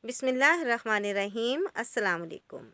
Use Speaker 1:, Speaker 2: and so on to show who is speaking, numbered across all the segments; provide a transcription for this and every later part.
Speaker 1: बिस्मिल्लाहिर्रहमानिर्रहीम। अस्सलाम वालेकुम।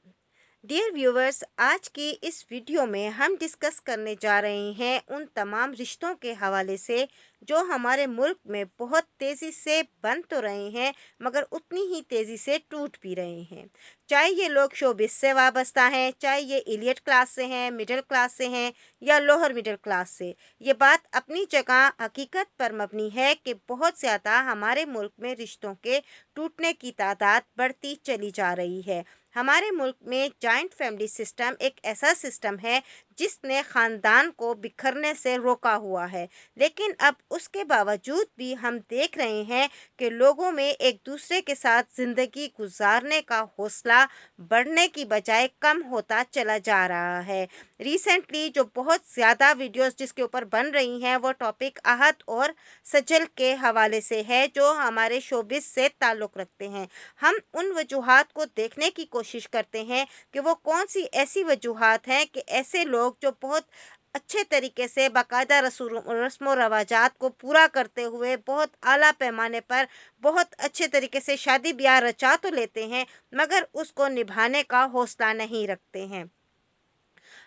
Speaker 1: डियर व्यूवर्स, आज की इस वीडियो में हम डिस्कस करने जा रहे हैं उन तमाम रिश्तों के हवाले से जो हमारे मुल्क में बहुत तेज़ी से बन तो रहे हैं मगर उतनी ही तेज़ी से टूट भी रहे हैं। चाहे ये लोग शोबिस से वाबस्ता हैं, चाहे ये इलियट क्लास से हैं, मिडिल क्लास से हैं या लोअर मिडिल क्लास से। ये बात अपनी जगह हकीकत पर मबनी है कि बहुत ज़्यादा हमारे मुल्क में रिश्तों के टूटने की तादाद बढ़ती चली जा रही है। हमारे मुल्क में जॉइंट फैमिली सिस्टम एक ऐसा सिस्टम है जिसने ख़ानदान को बिखरने से रोका हुआ है, लेकिन अब उसके बावजूद भी हम देख रहे हैं कि लोगों में एक दूसरे के साथ ज़िंदगी गुजारने का हौसला बढ़ने की बजाय कम होता चला जा रहा है। रिसेंटली जो बहुत ज़्यादा वीडियोस जिसके ऊपर बन रही हैं वो टॉपिक आहत और सजल के हवाले से है जो हमारे शोबिस से ताल्लुक़ रखते हैं। हम उन वजूहात को देखने की कोशिश करते हैं कि वो कौन सी ऐसी वजूहात हैं कि ऐसे लोग जो बहुत अच्छे तरीके से बाकायदा रस्म व रवाजात को पूरा करते हुए बहुत आला पैमाने पर बहुत अच्छे तरीके से शादी ब्याह रचा तो लेते हैं मगर उसको निभाने का हौसला नहीं रखते हैं।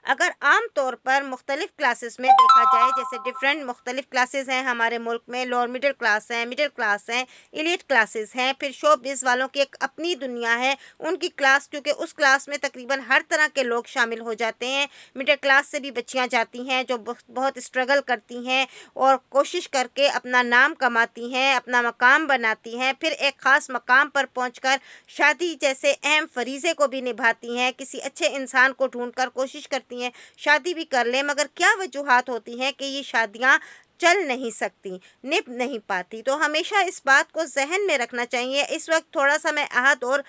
Speaker 1: अगर आम तौर पर मुख्तलिफ़ क्लासेस में देखा जाए, जैसे डिफरेंट मुख्तलिफ़ क्लासेस हैं हमारे मुल्क में, लोअर मिडिल क्लास हैं, मिडिल क्लास हैं, एलीट क्लासेस हैं, फिर शोबिज़ वालों की एक अपनी दुनिया है, उनकी क्लास, क्योंकि उस क्लास में तकरीबन हर तरह के लोग शामिल हो जाते हैं। मिडिल क्लास से भी बच्चियाँ जाती हैं जो बहुत स्ट्रगल करती हैं और कोशिश करके अपना नाम कमाती हैं, अपना मकाम बनाती हैं, फिर एक ख़ास मकाम पर पहुँचकर शादी जैसे अहम फरीज़े को भी निभाती हैं, किसी अच्छे इंसान को ढूंढकर कोशिश करती हैं शादी भी कर लें, मगर क्या वजूहात होती हैं कि ये शादियां चल नहीं सकती, निभ नहीं पाती। तो हमेशा इस बात को जहन में रखना चाहिए। इस वक्त थोड़ा सा मैं आहत और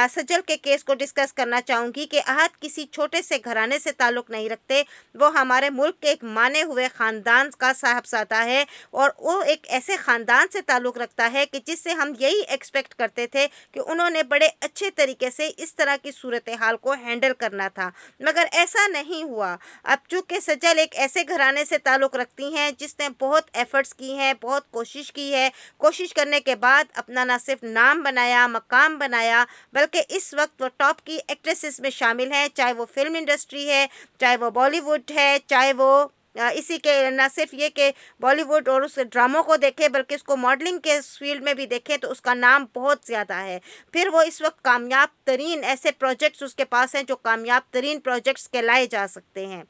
Speaker 1: सजल के केस को डिस्कस करना चाहूँगी कि आहत किसी छोटे से घराने से ताल्लुक़ नहीं रखते, वो हमारे मुल्क के एक माने हुए ख़ानदान का साहबजादा है और वो एक ऐसे ख़ानदान से ताल्लुक़ रखता है कि जिससे हम यही एक्सपेक्ट करते थे कि उन्होंने बड़े अच्छे तरीके से इस तरह की सूरत हाल को हैंडल करना था, मगर ऐसा नहीं हुआ। अब चूँकि सजल एक ऐसे घराने से ताल्लुक़ रखती हैं जिसने बहुत एफ़र्ट्स की हैं, बहुत कोशिश की है, कोशिश करने के बाद अपना ना सिर्फ नाम बनाया, मकाम बनाया, बल्कि इस वक्त वो टॉप की एक्ट्रेसेस में शामिल हैं, चाहे वो फ़िल्म इंडस्ट्री है, चाहे वो बॉलीवुड है, चाहे वो इसी के ना सिर्फ ये कि बॉलीवुड और उस ड्रामों को देखें बल्कि उसको मॉडलिंग के फील्ड में भी देखें तो उसका नाम बहुत ज़्यादा है। फिर वो इस वक्त कामयाब तरीन ऐसे प्रोजेक्ट्स उसके पास हैं जो कामयाब तरीन प्रोजेक्ट्स कहलाए जा सकते हैं।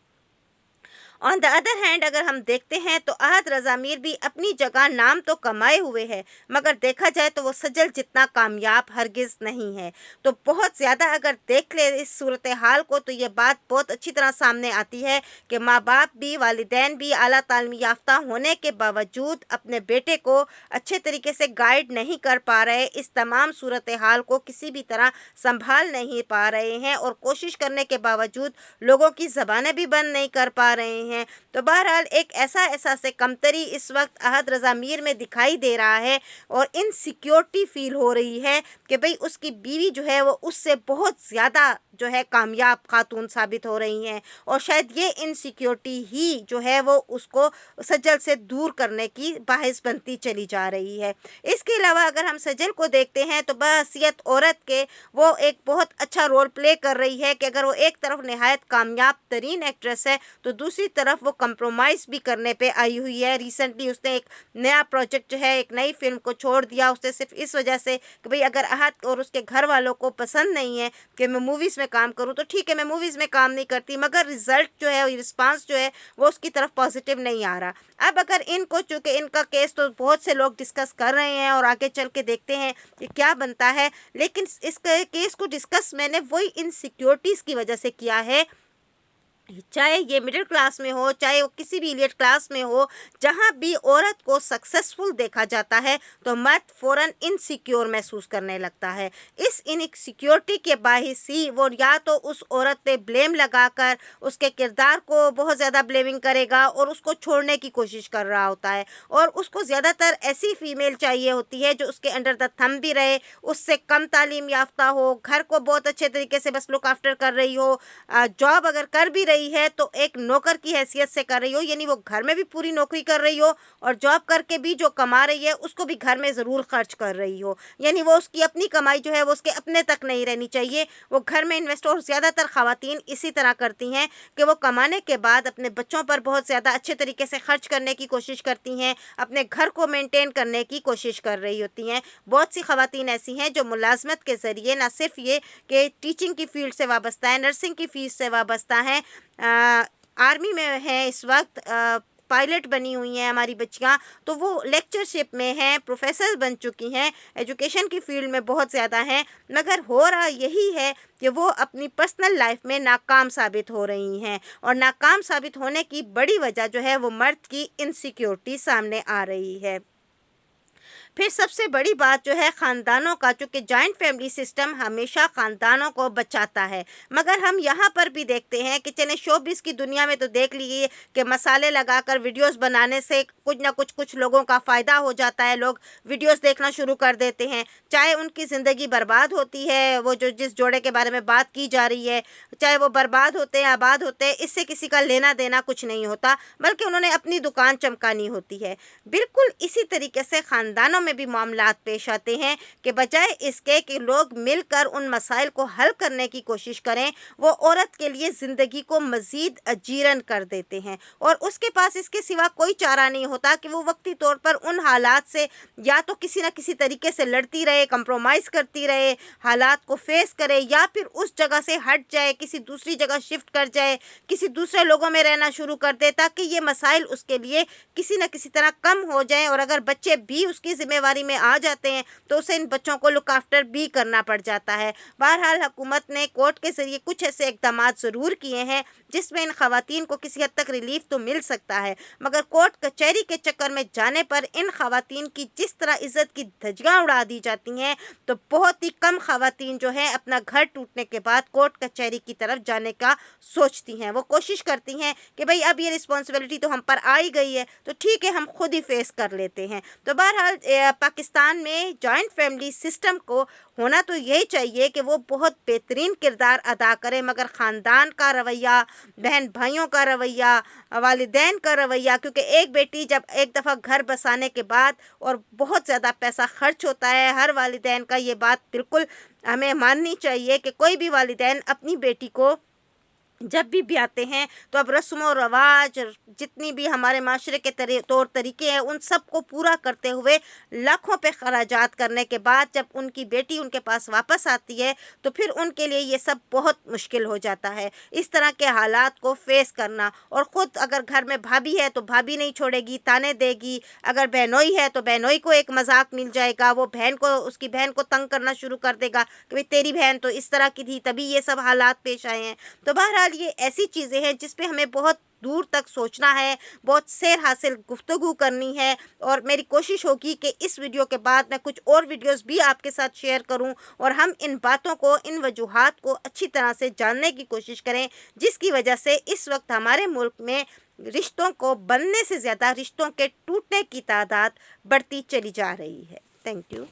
Speaker 1: ऑन द अदर हैंड अगर हम देखते हैं तो अहद रज़ा मीर भी अपनी जगह नाम तो कमाए हुए है, मगर देखा जाए तो वो सजल जितना कामयाब हरगिज़ नहीं है। तो बहुत ज़्यादा अगर देख ले इस सूरत हाल को तो ये बात बहुत अच्छी तरह सामने आती है कि माँ बाप भी, वालिदैन भी आला तालीम याफ्ता होने के बावजूद अपने बेटे को अच्छे तरीके से गाइड नहीं कर पा रहे, इस तमाम सूरत हाल को किसी भी तरह संभाल नहीं पा रहे हैं और कोशिश करने के बावजूद लोगों की ज़बानें भी बंद नहीं कर पा रहे हैं। तो बहरहाल एक ऐसा एहसास कमतरी इस वक्त अहद रज़ा मीर में दिखाई दे रहा है और इनसिक्योरिटी फील हो रही है कि भाई उसकी बीवी जो है वो उससे बहुत ज़्यादा जो है कामयाब खातून साबित हो रही हैं और शायद ये इनसिक्योरिटी ही जो है वो उसको सजल से दूर करने की बाहिस बनती चली जा रही है। इसके अलावा अगर हम सजल को देखते हैं तो बहसीयत औरत के वो एक बहुत अच्छा रोल प्ले कर रही है कि अगर वो एक तरफ नहायत कामयाब तरीन एक्ट्रेस है तो दूसरी तरफ वो कंप्रोमाइज़ भी करने पे आई हुई है। रिसेंटली उसने एक नया प्रोजेक्ट जो है, एक नई फिल्म को छोड़ दिया उसने सिर्फ इस वजह से कि भाई अगर अहद और उसके घर वालों को पसंद नहीं है कि मैं मूवीज़ में काम करूं तो ठीक है, मैं मूवीज़ में काम नहीं करती, मगर रिज़ल्ट जो है, रिस्पांस जो है वो उसकी तरफ पॉजिटिव नहीं आ रहा। अब अगर इनको, चूँकि इनका केस तो बहुत से लोग डिस्कस कर रहे हैं और आगे चल के देखते हैं कि क्या बनता है, लेकिन इस केस को डिस्कस मैंने वही इनसिक्योरिटीज़ की वजह से किया है, चाहे ये मिडिल क्लास में हो, चाहे वो किसी भी एलीट क्लास में हो, जहाँ भी औरत को सक्सेसफुल देखा जाता है तो मर्द फ़ौरन इनसिक्योर महसूस करने लगता है। इस इनसिक्योरिटी के बाहिस ही वो या तो उस औरत पे ब्लेम लगाकर उसके किरदार को बहुत ज़्यादा ब्लेमिंग करेगा और उसको छोड़ने की कोशिश कर रहा होता है, और उसको ज़्यादातर ऐसी फ़ीमेल चाहिए होती है जो उसके अंडर द थंब भी रहे, उससे कम तालीम याफ्ता हो, घर को बहुत अच्छे तरीके से बस लुक आफ्टर कर रही हो, जॉब अगर कर भी रही है तो एक नौकर की हैसियत से कर रही हो, यानी वो घर में भी पूरी नौकरी कर रही हो और जॉब करके भी जो कमा रही है उसको भी घर में ज़रूर खर्च कर रही हो, यानी वो उसकी अपनी कमाई जो है वो उसके अपने तक नहीं रहनी चाहिए, वो घर में इन्वेस्ट। और ज़्यादातर ख़वातीन इसी तरह करती हैं कि वो कमाने के बाद अपने बच्चों पर बहुत ज़्यादा अच्छे तरीके से खर्च करने की कोशिश करती हैं, अपने घर को मेंटेन करने की कोशिश कर रही होती हैं। बहुत सी ख़वातीन ऐसी हैं जो मुलाजमत के ज़रिए ना सिर्फ ये कि टीचिंग की फ़ील्ड से वाबस्ता है, नर्सिंग की फ़ील्ड से वाबस्ता हैं, आर्मी में हैं इस वक्त, पायलट बनी हुई हैं हमारी बच्चियाँ, तो वो लेक्चरशिप में हैं, प्रोफेसर बन चुकी हैं, एजुकेशन की फ़ील्ड में बहुत ज़्यादा हैं, मगर हो रहा यही है कि वो अपनी पर्सनल लाइफ में नाकाम साबित हो रही हैं। और नाकाम साबित होने की बड़ी वजह जो है वो मर्द की इनसिक्योरिटी सामने आ रही है। फिर सबसे बड़ी बात जो है ख़ानदानों का, चूँकि जॉइंट फैमिली सिस्टम हमेशा ख़ानदानों को बचाता है, मगर हम यहाँ पर भी देखते हैं कि चले शोबिज़ की दुनिया में तो देख लीजिए कि मसाले लगाकर वीडियोस बनाने से कुछ ना कुछ लोगों का फ़ायदा हो जाता है, लोग वीडियोस देखना शुरू कर देते हैं, चाहे उनकी ज़िंदगी बर्बाद होती है, वो जो जिस जोड़े के बारे में बात की जा रही है, चाहे वो बर्बाद होते हैं आबाद होते हैं, इससे किसी का लेना देना कुछ नहीं होता, बल्कि उन्होंने अपनी दुकान चमकानी होती है। बिल्कुल इसी तरीके से ख़ानदानों में भी मामलात पेश आते हैं कि बजाय इसके कि लोग मिलकर उन मसाइल को हल करने की कोशिश करें, वो औरत के लिए ज़िंदगी को मज़ीद अजीरन कर देते हैं और उसके पास इसके सिवा कोई चारा नहीं होता कि वो वक्ती तौर पर उन हालात से या तो किसी न किसी तरीके से लड़ती रहे, कंप्रोमाइज़ करती रहे, हालात को फेस करे, या फिर उस जगह से हट जाए, किसी दूसरी जगह शिफ्ट कर जाए, किसी दूसरे लोगों में रहना शुरू कर दे, ताकि ये मसाइल उसके लिए किसी न किसी तरह कम हो जाए। और अगर बच्चे भी उसकी ज़िम्मेवारी में आ जाते हैं तो उसे इन बच्चों को लुक आफ्टर भी करना पड़ जाता है। बहरहाल हुकूमत ने कोर्ट के ज़रिए कुछ ऐसे इक़दाम ज़रूर किए हैं जिसमें इन ख़वातीन को किसी हद तक रिलीफ तो मिल सकता है, मगर कोर्ट कचहरी के चक्कर में जाने पर इन ख़वातीन की जिस तरह इज़्ज़त की धज्जियाँ उड़ा दी जाती हैं, तो बहुत ही कम ख़वातीन जो हैं अपना घर टूटने के बाद कोर्ट कचहरी की तरफ जाने का सोचती हैं। वो कोशिश करती हैं कि भाई अब ये रिस्पॉन्सिबिलिटी तो हम पर आ ही गई है, तो ठीक है हम खुद ही फेस कर लेते हैं। तो बहरहाल पाकिस्तान में जॉइंट फैमिली सिस्टम को होना तो यही चाहिए कि वो बहुत बेहतरीन किरदार अदा करे, मगर ख़ानदान का रवैया, बहन भाइयों का रवैया, वालिदैन का रवैया, क्योंकि एक बेटी जब एक दफ़ा घर बसाने के बाद और बहुत ज़्यादा पैसा खर्च होता है, हर वालिदैन का ये बात बिल्कुल हमें माननी चाहिए कि कोई भी वालिदैन अपनी बेटी को जब भी ब्याते हैं तो अब रस्म व रवाज जितनी भी हमारे माशरे के तौर तरीके हैं उन सब को पूरा करते हुए लाखों पे खराजात करने के बाद जब उनकी बेटी उनके पास वापस आती है तो फिर उनके लिए ये सब बहुत मुश्किल हो जाता है, इस तरह के हालात को फेस करना। और ख़ुद अगर घर में भाभी है तो भाभी नहीं छोड़ेगी, ताने देगी, अगर बहनोई है तो बहनोई को एक मजाक मिल जाएगा, वो बहन को उसकी बहन को तंग करना शुरू कर देगा कि भाई तेरी बहन तो इस तरह की थी तभी ये सब हालात पेश आए हैं। तो बहरहाल ये ऐसी चीज़ें हैं जिस पे हमें बहुत दूर तक सोचना है, बहुत सैर हासिल गुफ्तगू करनी है, और मेरी कोशिश होगी कि इस वीडियो के बाद मैं कुछ और वीडियोस भी आपके साथ शेयर करूं और हम इन बातों को, इन वजूहात को अच्छी तरह से जानने की कोशिश करें, जिसकी वजह से इस वक्त हमारे मुल्क में रिश्तों को बनने से ज़्यादा रिश्तों के टूटने की तादाद बढ़ती चली जा रही है। Thank you.